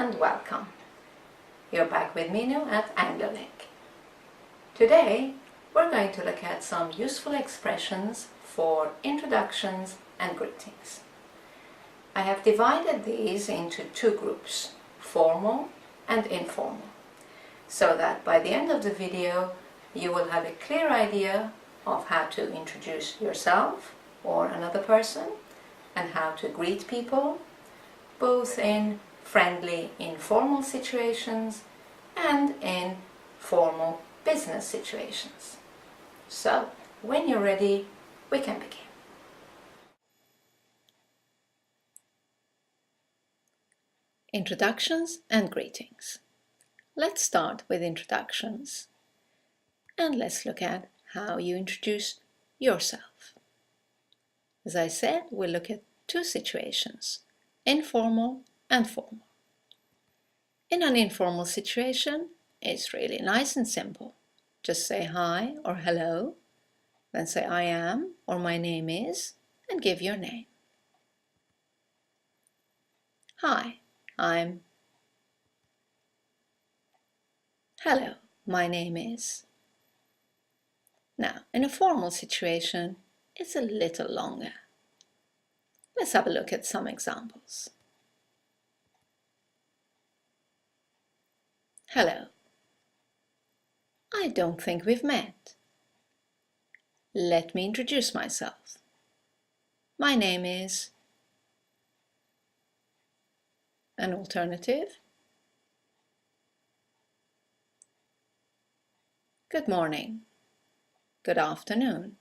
and welcome. You're back with me now at AngloLink. Today we're going to look at some useful expressions for introductions and greetings. I have divided these into two groups, formal and informal, so that by the end of the video you will have a clear idea of how to introduce yourself or another person and how to greet people, both in friendly, informal situations and in formal business situations. So, when you're ready, we can begin. Introductions and greetings. Let's start with introductions and let's look at how you introduce yourself. As I said, we'll look at two situations, informal and formal. In an informal situation, it's really nice and simple. Just say hi or hello, then say I am or my name is, and give your name. Hi, I'm. Hello, my name is. Now, in a formal situation, it's a little longer. Let's have a look at some examples. Hello. I don't think we've met. Let me introduce myself. My name is. An alternative. Good morning. Good afternoon.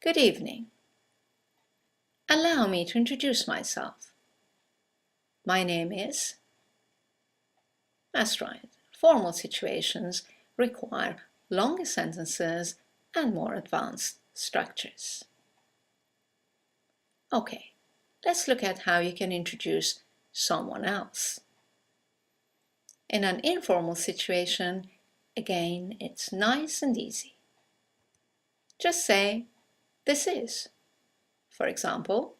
Good evening. Allow me to introduce myself. My name is. That's right. Formal situations require longer sentences and more advanced structures. Okay, let's look at how you can introduce someone else. In an informal situation, again, it's nice and easy. Just say, this is. For example,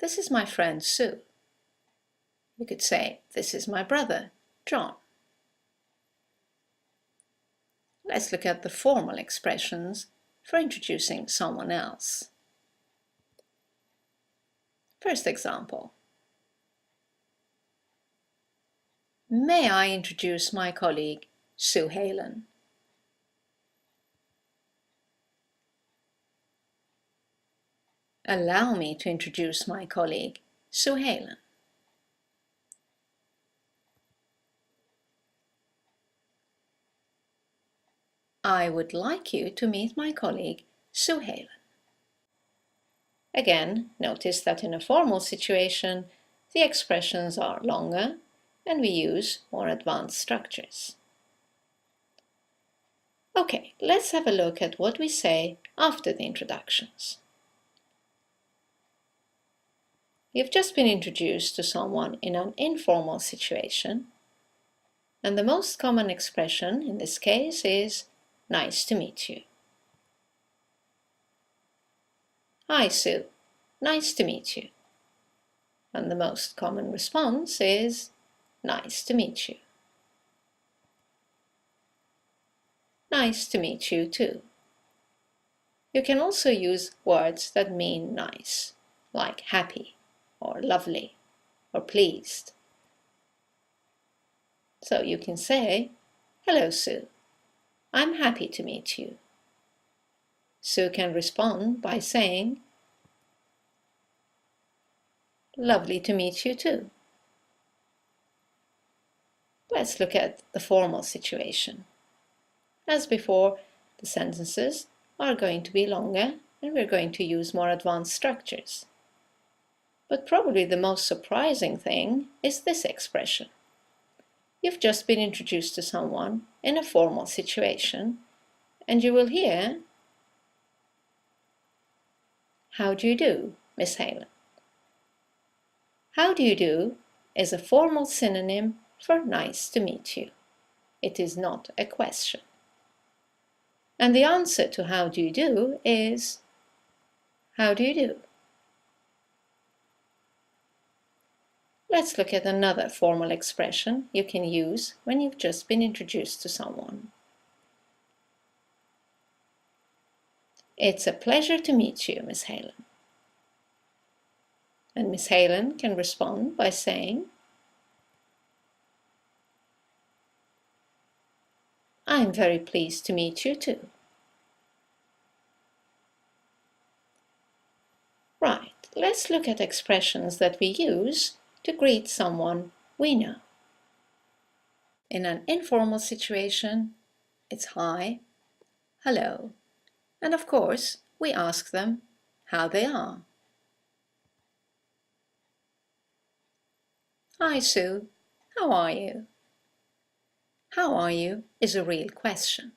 this is my friend Sue. You could say, this is my brother, John. Let's look at the formal expressions for introducing someone else. First example. May I introduce my colleague, Sue Halen? Allow me to introduce my colleague, Sue Halen. I would like you to meet my colleague, Sue Halen. Again, notice that in a formal situation, the expressions are longer and we use more advanced structures. Okay, let's have a look at what we say after the introductions. You've just been introduced to someone in an informal situation, and the most common expression in this case is nice to meet you. Hi Sue, nice to meet you. And the most common response is nice to meet you. Nice to meet you too. You can also use words that mean nice, like happy or lovely or pleased. So you can say, hello Sue, I'm happy to meet you. Sue can respond by saying, lovely to meet you too. Let's look at the formal situation. As before, the sentences are going to be longer and we're going to use more advanced structures. But probably the most surprising thing is this expression. You've just been introduced to someone in a formal situation and you will hear, how do you do, Miss Halen? How do you do is a formal synonym for nice to meet you. It is not a question. And the answer to how do you do is, how do you do? Let's look at another formal expression you can use when you've just been introduced to someone. It's a pleasure to meet you, Miss Helen. And Miss Helen can respond by saying, I'm very pleased to meet you too. Right, let's look at expressions that we use to greet someone we know. In an informal situation, it's hi, hello, and of course, we ask them how they are. Hi Sue, how are you? How are you is a real question.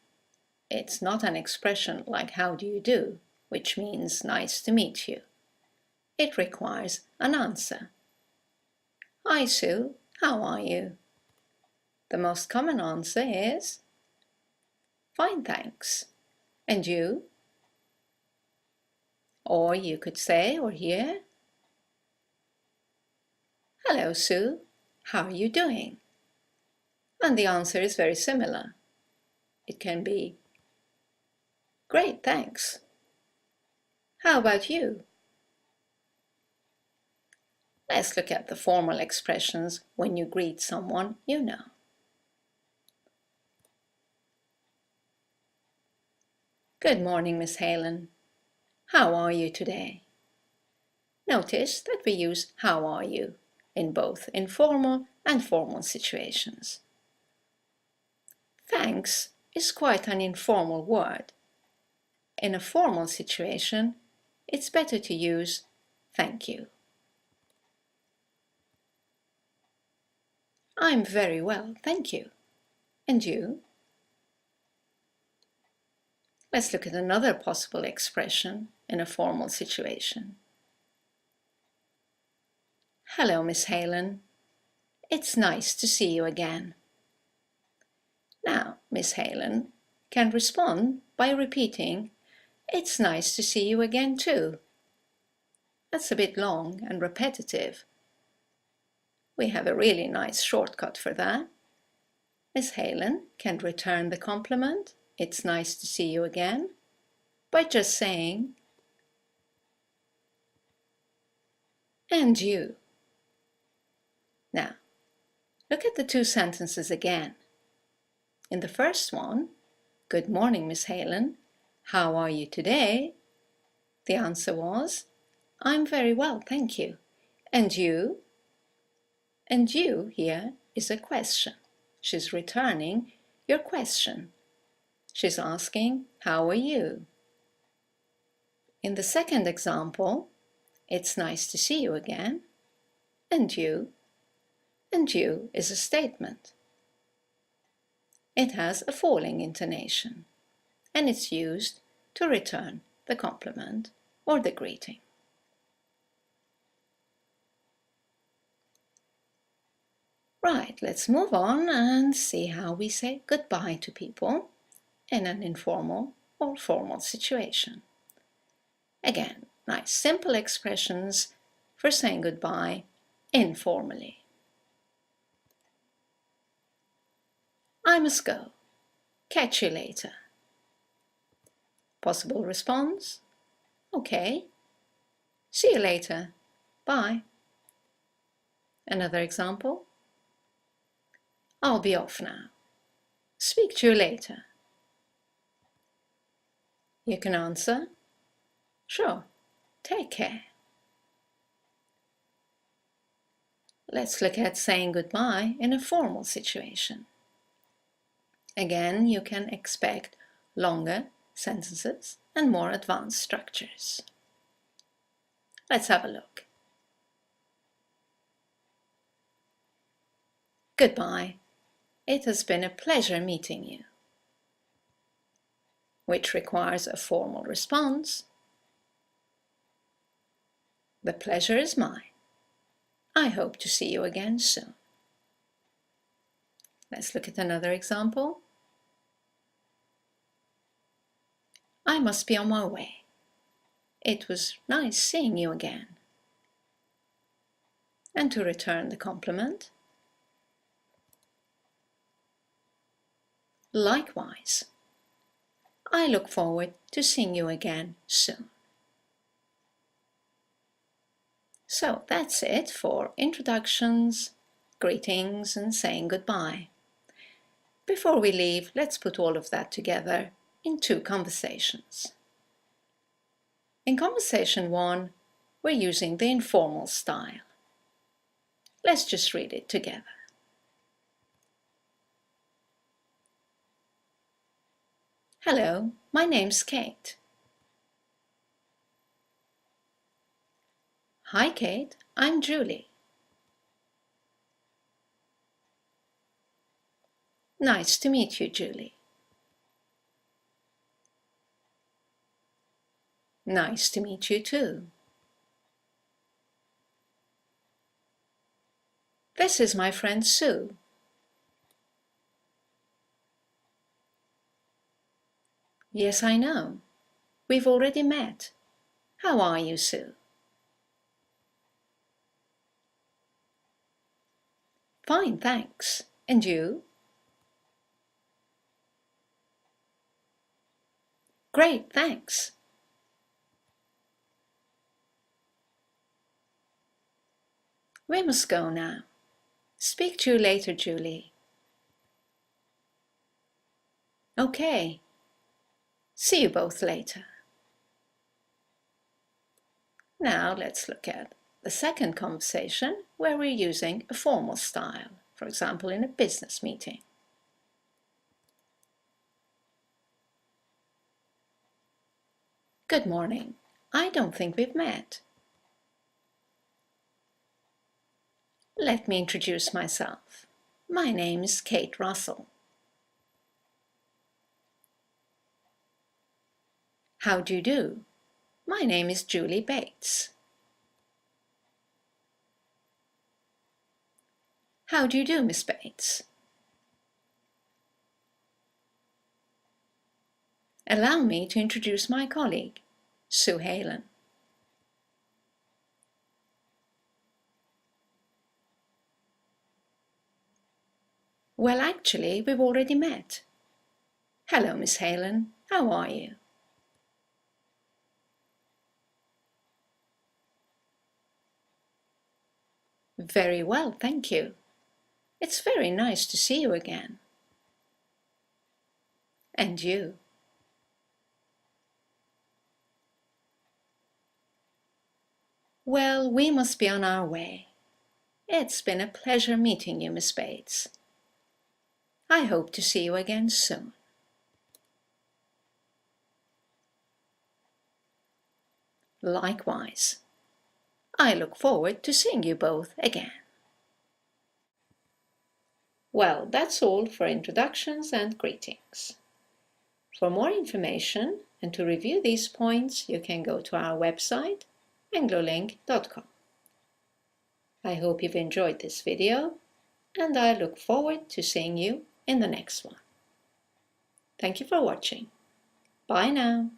It's not an expression like how do you do, which means nice to meet you. It requires an answer. Hi Sue, how are you? The most common answer is fine, thanks. And you? Or you could say or hear, hello Sue, how are you doing? And the answer is very similar. It can be great, thanks. How about you? Let's look at the formal expressions when you greet someone you know. Good morning, Miss Helen. How are you today? Notice that we use how are you in both informal and formal situations. Thanks is quite an informal word. In a formal situation, it's better to use thank you. I'm very well, thank you. And you? Let's look at another possible expression in a formal situation. Hello, Miss Helen. It's nice to see you again. Now, Miss Helen can respond by repeating, it's nice to see you again too. That's a bit long and repetitive. We have a really nice shortcut for that. Miss Helen can return the compliment, it's nice to see you again, by just saying, and you. Now, look at the two sentences again. In the first one, good morning, Miss Helen. How are you today? The answer was, I'm very well, thank you. And you? And you here is a question. She's returning your question. She's asking, how are you? In the second example, it's nice to see you again. And you? And you is a statement. It has a falling intonation, and it's used to return the compliment or the greeting. Right, let's move on and see how we say goodbye to people in an informal or formal situation. Again, nice simple expressions for saying goodbye informally. I must go. Catch you later. Possible response? Okay. See you later. Bye. Another example? I'll be off now. Speak to you later. You can answer, sure, take care. Let's look at saying goodbye in a formal situation. Again, you can expect longer sentences and more advanced structures. Let's have a look. Goodbye. It has been a pleasure meeting you. Which requires a formal response. The pleasure is mine. I hope to see you again soon. Let's look at another example. I must be on my way. It was nice seeing you again. and to return the compliment. Likewise. I look forward to seeing you again soon. So that's it for introductions, greetings, and saying goodbye. Before we leave, let's put all of that together in 2 conversations. In conversation 1, we're using the informal style. Let's just read it together. Hello, my name's Kate. Hi Kate, I'm Julie. Nice to meet you, Julie. Nice to meet you too. This is my friend Sue. Yes, I know. We've already met. How are you, Sue? Fine, thanks. And you? Great, thanks. We must go now. Speak to you later, Julie. Okay. See you both later. Now let's look at the second conversation where we're using a formal style, for example in a business meeting. Good morning. I don't think we've met. Let me introduce myself. My name is Kate Russell. How do you do? My name is Julie Bates. How do you do, Miss Bates? Allow me to introduce my colleague, Sue Halen. Well, actually, we've already met. Hello, Miss Halen. How are you? Very well, thank you. It's very nice to see you again. And you. Well, we must be on our way. It's been a pleasure meeting you, Miss Bates. I hope to see you again soon. Likewise. I look forward to seeing you both again. Well, that's all for introductions and greetings. For more information and to review these points, you can go to our website, anglolink.com. I hope you've enjoyed this video, and I look forward to seeing you in the next one. Thank you for watching. Bye now.